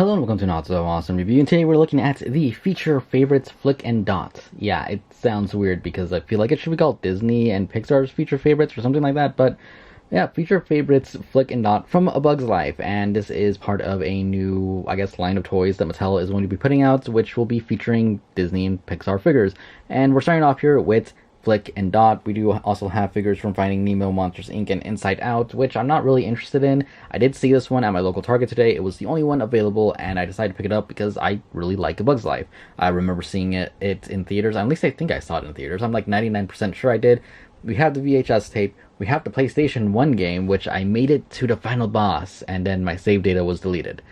Hello and welcome to Not So Awesome Review, and today we're looking at the feature favorites Flik and Dot. Yeah, it sounds weird because I feel like it should be called Disney and Pixar's feature favorites or something like that, but yeah, feature favorites Flik and Dot from A Bug's Life, and this is part of a new, I guess, line of toys that Mattel is going to be putting out, which will be featuring Disney and Pixar figures. And we're starting off here with Flik and Dot. We do also have figures from Finding Nemo, Monsters Inc. and Inside Out, which I'm not really interested in. I did see this one at my local Target today. It was the only one available, and I decided to pick it up because I really like A Bug's Life. I remember seeing it in theaters. At least I think I saw it in theaters. I'm like 99% sure I did. We have the VHS tape. We have the PlayStation 1 game, which I made it to the final boss, and then my save data was deleted.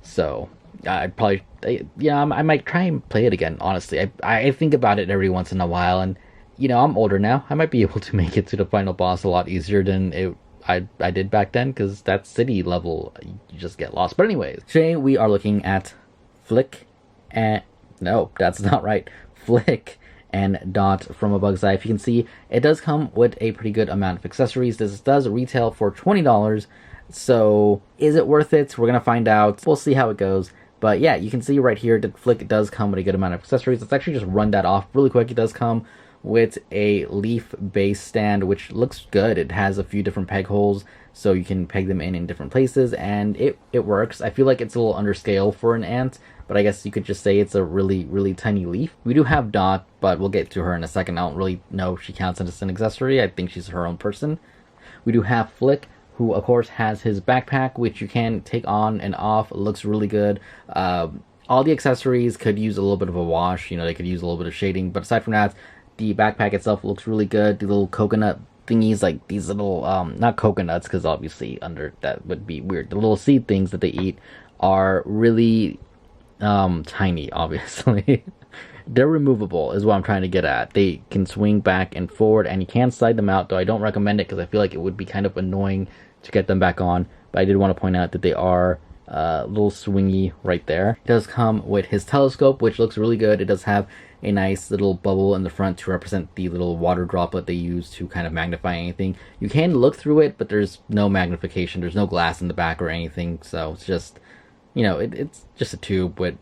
So I'd probably, I might try and play it again, honestly. I think about it every once in a while, and I'm older now. I might be able to make it to the final boss a lot easier than I did back then, because that city level, you just get lost. But anyways, today we are looking at Flik and... No, that's not right. Flik and Dot from A Bug's Life. You can see it does come with a pretty good amount of accessories. This does retail for $20. So is it worth it? We're going to find out. We'll see how it goes. But yeah, you can see right here that Flik does come with a good amount of accessories. Let's actually just run that off really quick. It does come with a leaf base stand, which looks good. It has a few different peg holes, so you can peg them in different places, and it works. I feel like it's a little under scale for an ant, but I guess you could just say it's a really tiny leaf. We do have Dot, but we'll get to her in a second. I don't really know if she counts as an accessory. I think she's her own person. We do have Flik, who of course has his backpack, which you can take on and off. It looks really good. All the accessories could use a little bit of a wash. They could use a little bit of shading, but aside from that, the backpack itself looks really good. The little coconut thingies, like these little, not coconuts, because obviously under that would be weird. The little seed things that they eat are really tiny, obviously. They're removable, is what I'm trying to get at. They can swing back and forward, and you can slide them out, though I don't recommend it because I feel like it would be kind of annoying to get them back on. But I did want to point out that they are a little swingy right there. It does come with his telescope, which looks really good. It does have a nice little bubble in the front to represent the little water droplet they use to kind of magnify anything. You can look through it, but there's no magnification. There's no glass in the back or anything, so it's just, it's just a tube with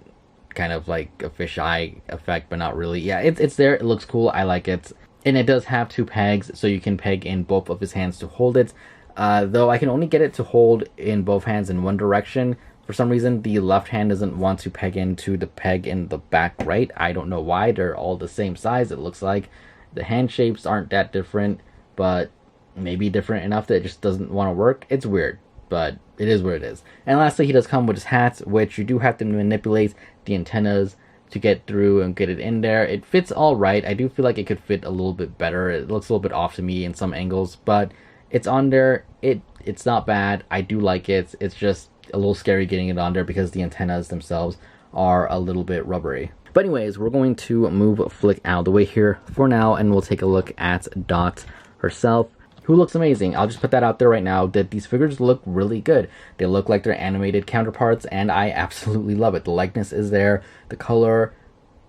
kind of like a fisheye effect, but not really. Yeah, it's there. It looks cool. I like it. And it does have two pegs, so you can peg in both of his hands to hold it. Though I can only get it to hold in both hands in one direction. For some reason, the left hand doesn't want to peg into the peg in the back right. I don't know why. They're all the same size, it looks like. The hand shapes aren't that different, but maybe different enough that it just doesn't want to work. It's weird, but it is what it is. And lastly, he does come with his hat, which you do have to manipulate the antennas to get through and get it in there. It fits all right. I do feel like it could fit a little bit better. It looks a little bit off to me in some angles, but it's on there. It's not bad. I do like it. It's just a little scary getting it on there because the antennas themselves are a little bit rubbery. But anyways, we're going to move Flik out of the way here for now, and we'll take a look at Dot herself, who looks amazing. I'll just put that out there right now, that these figures look really good. They look like their animated counterparts, and I absolutely love it. The likeness is there, the color.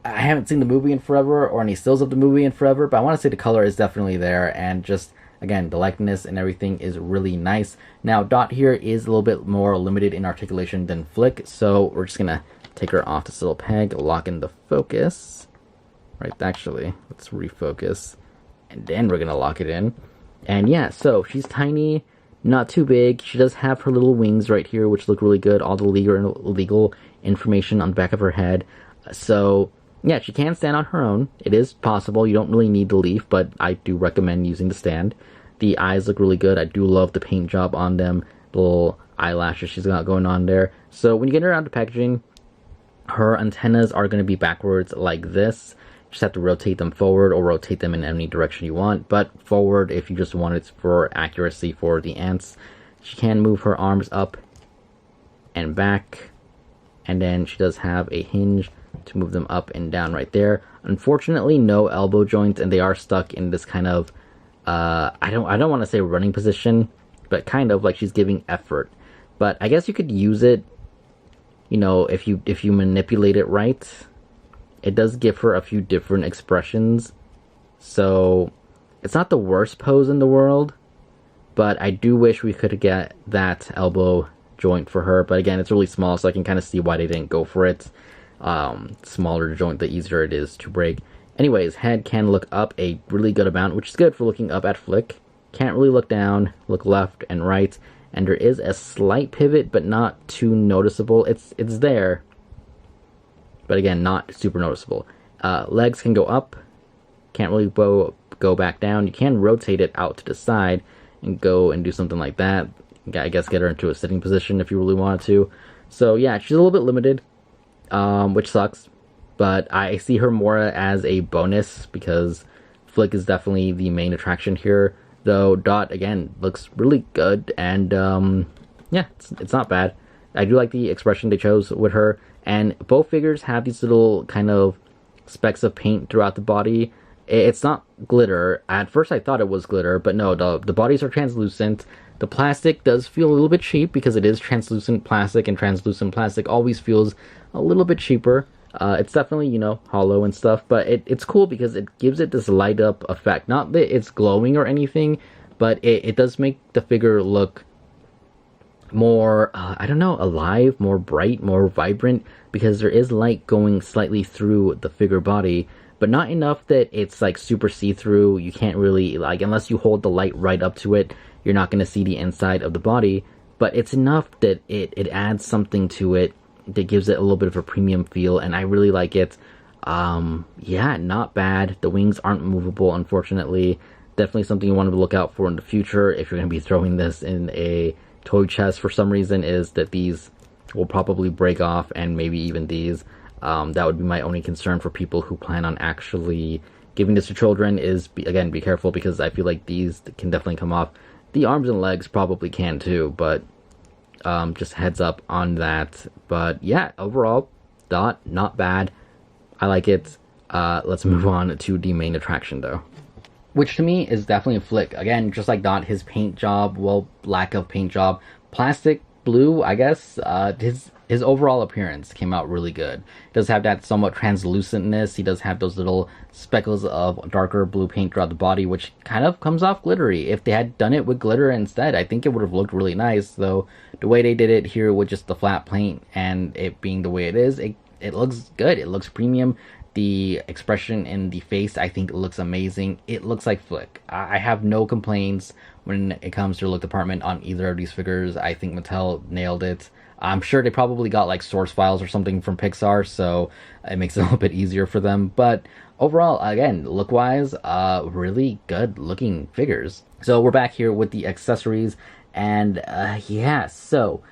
I haven't seen the movie in forever, or any stills of the movie in forever, but I want to say the color is definitely there, and just, again, the likeness and everything is really nice. Now, Dot here is a little bit more limited in articulation than Flik, so we're just going to take her off this little peg, lock in the focus. Right, actually, let's refocus. And then we're going to lock it in. And yeah, so she's tiny, not too big. She does have her little wings right here, which look really good. All the legal information on the back of her head. So yeah, she can stand on her own. It is possible. You don't really need the leaf, but I do recommend using the stand. The eyes look really good. I do love the paint job on them. The little eyelashes she's got going on there. So when you get her out of packaging, her antennas are going to be backwards like this. You just have to rotate them forward or rotate them in any direction you want. But forward if you just want it for accuracy for the ants. She can move her arms up and back. And then she does have a hinge to move them up and down right there. Unfortunately, no elbow joints, and they are stuck in this kind of I don't want to say running position, but kind of like she's giving effort. But I guess you could use it, if you manipulate it right. It does give her a few different expressions. So it's not the worst pose in the world, but I do wish we could get that elbow joint for her, but again, it's really small, so I can kind of see why they didn't go for it. Smaller the joint, the easier it is to break. Anyways, head can look up a really good amount, which is good for looking up at Flik. Can't really look down, look left and right, and there is a slight pivot, but not too noticeable. It's there, but again, not super noticeable. Legs can go up, can't really go back down. You can rotate it out to the side and go and do something like that. I guess get her into a sitting position if you really wanted to. So yeah, she's a little bit limited, which sucks, but I see her more as a bonus because Flik is definitely the main attraction here. Though Dot, again, looks really good, and yeah, it's not bad. I do like the expression they chose with her, and both figures have these little kind of specks of paint throughout the body. It's not glitter. At first I thought it was glitter, but no, the bodies are translucent. The plastic does feel a little bit cheap because it is translucent plastic, and translucent plastic always feels a little bit cheaper. It's definitely, you know, hollow and stuff, but it's cool because it gives it this light up effect. Not that it's glowing or anything, but it does make the figure look more, I don't know, alive, more bright, more vibrant, because there is light going slightly through the figure body, but not enough that it's like super see-through. You can't really, like, unless you hold the light right up to it, you're not going to see the inside of the body, but it's enough that it adds something to it that gives it a little bit of a premium feel, and I really like it. Yeah, not bad. The wings aren't movable, unfortunately. Definitely something you want to look out for in the future if you're going to be throwing this in a toy chest for some reason, is that these will probably break off, and maybe even these. That would be my only concern for people who plan on actually giving this to children, is, again, be careful, because I feel like these can definitely come off. The arms and legs probably can too, but just heads up on that. But yeah, overall, Dot, not bad. I like it. Let's move on to the main attraction, though, which to me is definitely Flik. Again, just like Dot, his paint job, well, lack of paint job, plastic blue, I guess. His overall appearance came out really good. He does have that somewhat translucentness. He does have those little speckles of darker blue paint throughout the body, which kind of comes off glittery. If they had done it with glitter instead, I think it would have looked really nice. Though the way they did it here with just the flat paint and it being the way it is, it looks good. It looks premium. The expression in the face, I think, looks amazing. It looks like Flik. I have no complaints when it comes to the look department on either of these figures. I think Mattel nailed it. I'm sure they probably got like source files or something from Pixar, so it makes it a little bit easier for them. But overall, again, look-wise, really good looking figures. So we're back here with the accessories, and yeah, so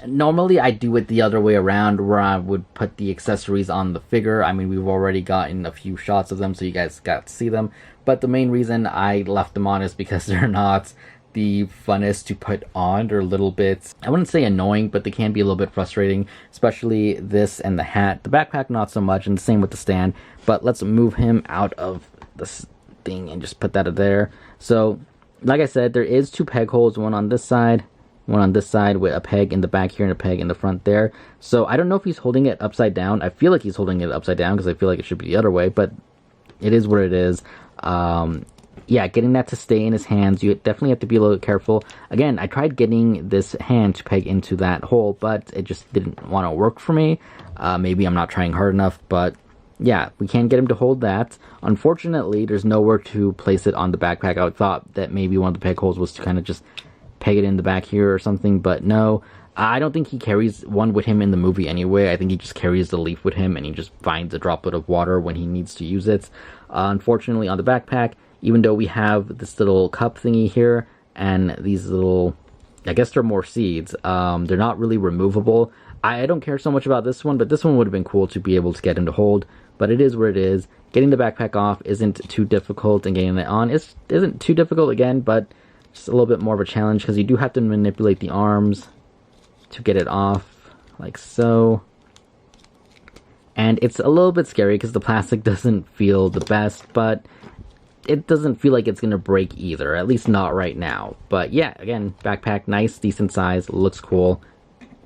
normally I do it the other way around, where I would put the accessories on the figure. I mean, we've already gotten a few shots of them, so you guys got to see them. But the main reason I left them on is because they're not the funnest to put on. They're a little bit, I wouldn't say annoying, but they can be a little bit frustrating, especially this and the hat. The backpack, not so much, and the same with the stand. But let's move him out of this thing and just put that there. So, like I said, there is two peg holes, one on this side, one on this side, with a peg in the back here and a peg in the front there. So I don't know if he's holding it upside down. I feel like he's holding it upside down because I feel like it should be the other way, but it is what it is. Yeah, getting that to stay in his hands, you definitely have to be a little careful. Again, I tried getting this hand to peg into that hole, but it just didn't want to work for me. Maybe I'm not trying hard enough, but yeah, we can get him to hold that. Unfortunately, there's nowhere to place it on the backpack. I thought that maybe one of the peg holes was to kind of just peg it in the back here or something, but no. I don't think he carries one with him in the movie anyway. I think he just carries the leaf with him, and he just finds a droplet of water when he needs to use it. Unfortunately, on the backpack, even though we have this little cup thingy here, and these little, I guess they're more seeds, they're not really removable. I don't care so much about this one, but this one would have been cool to be able to get him to hold, but it is where it is. Getting the backpack off isn't too difficult, and getting it on isn't too difficult again, but just a little bit more of a challenge, because you do have to manipulate the arms to get it off, like so. And it's a little bit scary because the plastic doesn't feel the best, but it doesn't feel like it's going to break either, at least not right now. But yeah, again, backpack, nice, decent size, looks cool.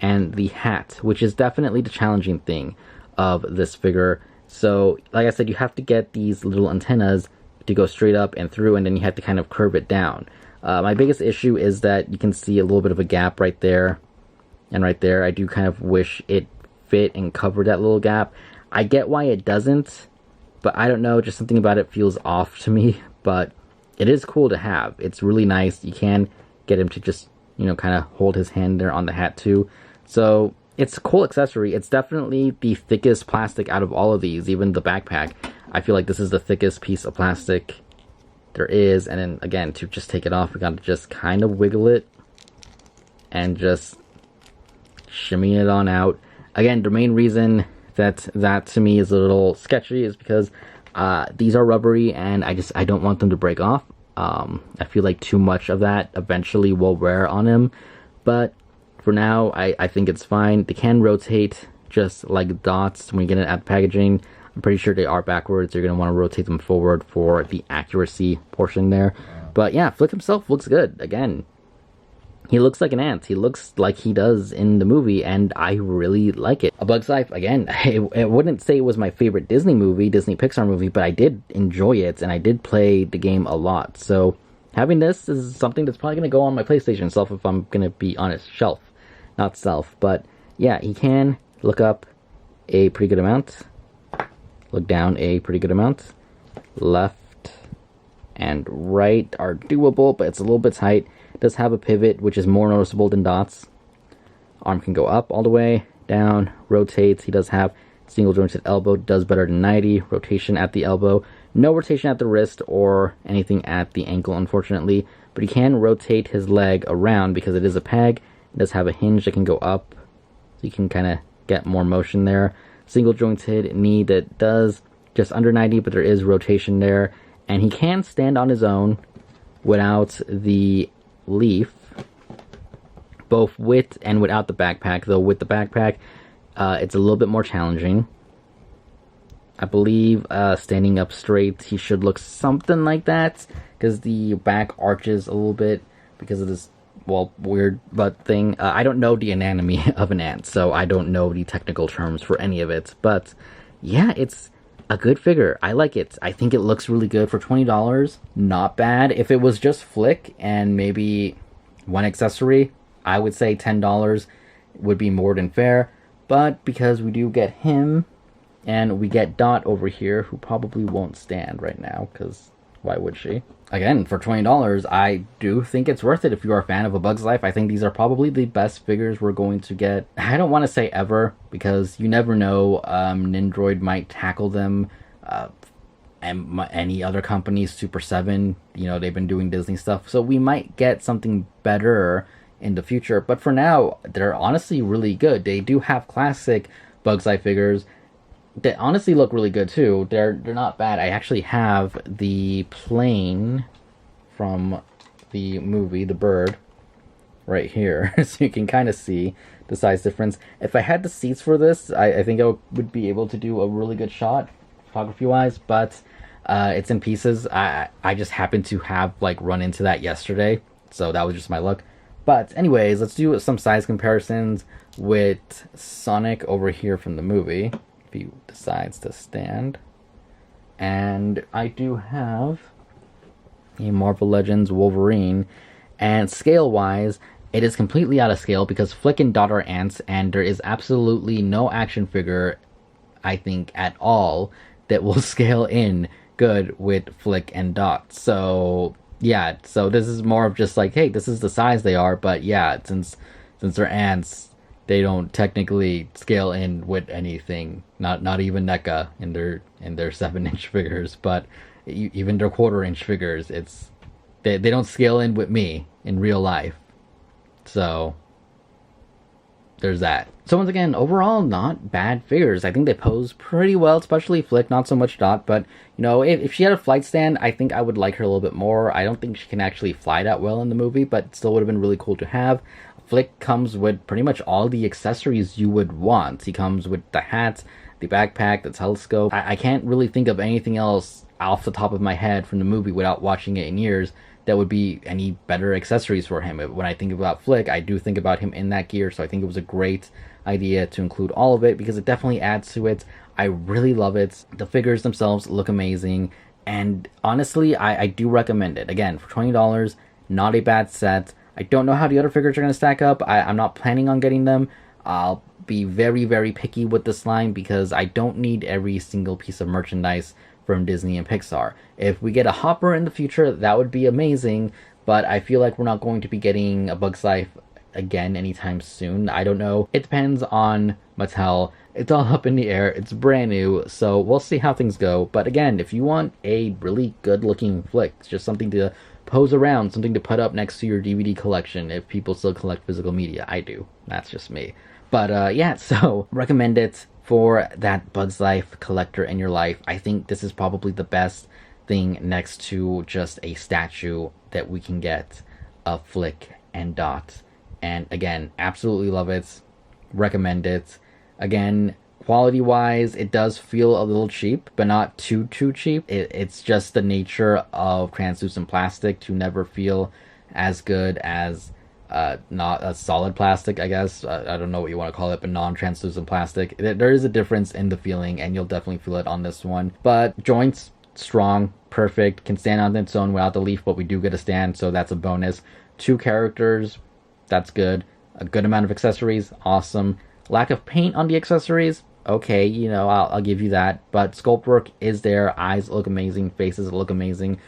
And the hat, which is definitely the challenging thing of this figure. So, like I said, you have to get these little antennas to go straight up and through, and then you have to kind of curve it down. My biggest issue is that you can see a little bit of a gap right there. And right there, I do kind of wish it fit and covered that little gap. I get why it doesn't, but I don't know, just something about it feels off to me. But it is cool to have. It's really nice. You can get him to just, kind of hold his hand there on the hat too. So it's a cool accessory. It's definitely the thickest plastic out of all of these, even the backpack. I feel like this is the thickest piece of plastic there is. And then again, to just take it off, we gotta just kind of wiggle it and just shimmy it on out. Again, the main reason that to me is a little sketchy is because these are rubbery and I don't want them to break off. I feel like too much of that eventually will wear on him, but for now I think it's fine. They can rotate just like dots when you get it at the packaging. I'm pretty sure they are backwards. You're going to want to rotate them forward for the accuracy portion there. But yeah, Flik himself looks good. Again, he looks like an ant. He looks like he does in the movie, and I really like it. A Bug's Life, again, I wouldn't say it was my favorite Disney Pixar movie, but I did enjoy it, and I did play the game a lot. So having this is something that's probably going to go on my PlayStation shelf, if I'm going to be honest. Shelf, not self. But yeah, he can look up a pretty good amount. Look down a pretty good amount. Left and right are doable, but it's a little bit tight. It does have a pivot, which is more noticeable than Dot's. Arm can go up all the way, down, rotates. He does have single jointed elbow, does better than 90. Rotation at the elbow. No rotation at the wrist or anything at the ankle, unfortunately. But he can rotate his leg around because it is a peg. It does have a hinge that can go up, so you can kind of get more motion there. Single jointed knee that does just under 90, but there is rotation there. And he can stand on his own without the leaf, both with and without the backpack. Though with the backpack, it's a little bit more challenging. I believe standing up straight, he should look something like that, because the back arches a little bit because of this, well, weird butt thing. I don't know the anatomy of an ant, so I don't know the technical terms for any of it. But yeah, it's a good figure. I like it. I think it looks really good for $20. Not bad. If it was just Flik and maybe one accessory, I would say $10 would be more than fair. But because we do get him and we get Dot over here, who probably won't stand right now, because why would she? Again, for $20, I do think it's worth it if you are a fan of A Bug's Life. I think these are probably the best figures we're going to get. I don't want to say ever, because you never know. Nindroid might tackle them. And any other companies, Super 7, they've been doing Disney stuff. So we might get something better in the future. But for now, they're honestly really good. They do have classic Bug's Life figures that honestly look really good too. They're not bad. I actually have the plane from the movie, the bird, right here, so you can kind of see the size difference. If I had the seats for this, I think I would be able to do a really good shot, photography wise, but it's in pieces. I just happened to have run into that yesterday, so that was just my luck. But anyways, let's do some size comparisons with Sonic over here from the movie, if he decides to stand. And I do have a Marvel Legends Wolverine, and scale wise it is completely out of scale because Flik and Dot are ants, and there is absolutely no action figure, I think, at all that will scale in good with Flik and Dot. So yeah, so this is more of just hey, this is the size they are, but yeah, since they're ants, they don't technically scale in with anything. Not even NECA in their 7-inch figures, but even their 1/4-inch figures, they don't scale in with me in real life. So there's that. So once again, overall, not bad figures. I think they pose pretty well, especially Flik, not so much Dot, but if she had a flight stand, I think I would like her a little bit more. I don't think she can actually fly that well in the movie, but still would have been really cool to have. Flik comes with pretty much all the accessories you would want. He comes with the hat, the backpack, the telescope. I can't really think of anything else off the top of my head from the movie without watching it in years that would be any better accessories for him. When I think about Flik, I do think about him in that gear, so I think it was a great idea to include all of it because it definitely adds to it. I really love it. The figures themselves look amazing, and honestly, I do recommend it. Again, for $20, not a bad set. I don't know how the other figures are going to stack up. I'm not planning on getting them. I'll be very, very picky with this line because I don't need every single piece of merchandise from Disney and Pixar. If we get a Hopper in the future, that would be amazing, but I feel like we're not going to be getting a Bug's Life again anytime soon. I don't know. It depends on Mattel. It's all up in the air. It's brand new, so we'll see how things go. But again, if you want a really good looking flick, it's just something to pose around, something to put up next to your DVD collection if people still collect physical media. I do. That's just me. But yeah, so recommend it for that Bug's Life collector in your life. I think this is probably the best thing next to just a statue that we can get of Flik and Dot. And again, absolutely love it. Recommend it. Again, quality wise, it does feel a little cheap, but not too cheap. It's just the nature of translucent plastic to never feel as good as not a solid plastic, I guess. I don't know what you want to call it, but non-translucent plastic. There is a difference in the feeling, and you'll definitely feel it on this one. But joints, strong, perfect, can stand on its own without the leaf, but we do get a stand, so that's a bonus. 2 characters, that's good. A good amount of accessories, awesome. Lack of paint on the accessories, okay, you know, I'll give you that. But sculpt work is there, eyes look amazing, faces look amazing,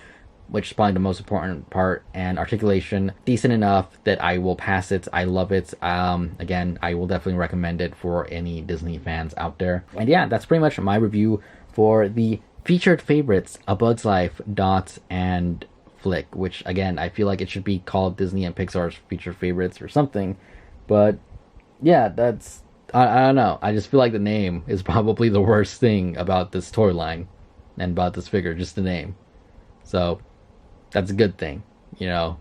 which is probably the most important part, and articulation, decent enough that I will pass it. I love it. Again, I will definitely recommend it for any Disney fans out there. And yeah, that's pretty much my review for the featured favorites, A Bug's Life, Dot, and Flik, which again, I feel like it should be called Disney and Pixar's featured favorites or something. But yeah, that's, I don't know. I just feel like the name is probably the worst thing about this toy line and about this figure, just the name. So that's a good thing, you know.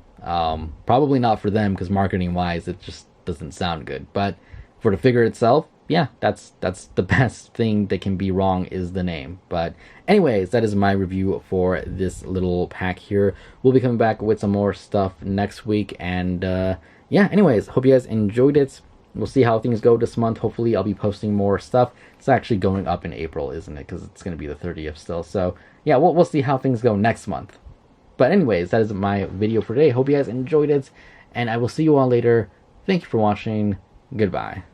Probably not for them because marketing wise it just doesn't sound good, but for the figure itself, yeah, that's the best thing that can be wrong is the name. But anyways, that is my review for this little pack here. We'll be coming back with some more stuff next week, and yeah, anyways, hope you guys enjoyed it. We'll see how things go this month. Hopefully I'll be posting more stuff. It's actually going up in April, isn't it? Because it's going to be the 30th still. So yeah, we'll see how things go next month. But anyways, that is my video for today. Hope you guys enjoyed it, and I will see you all later. Thank you for watching. Goodbye.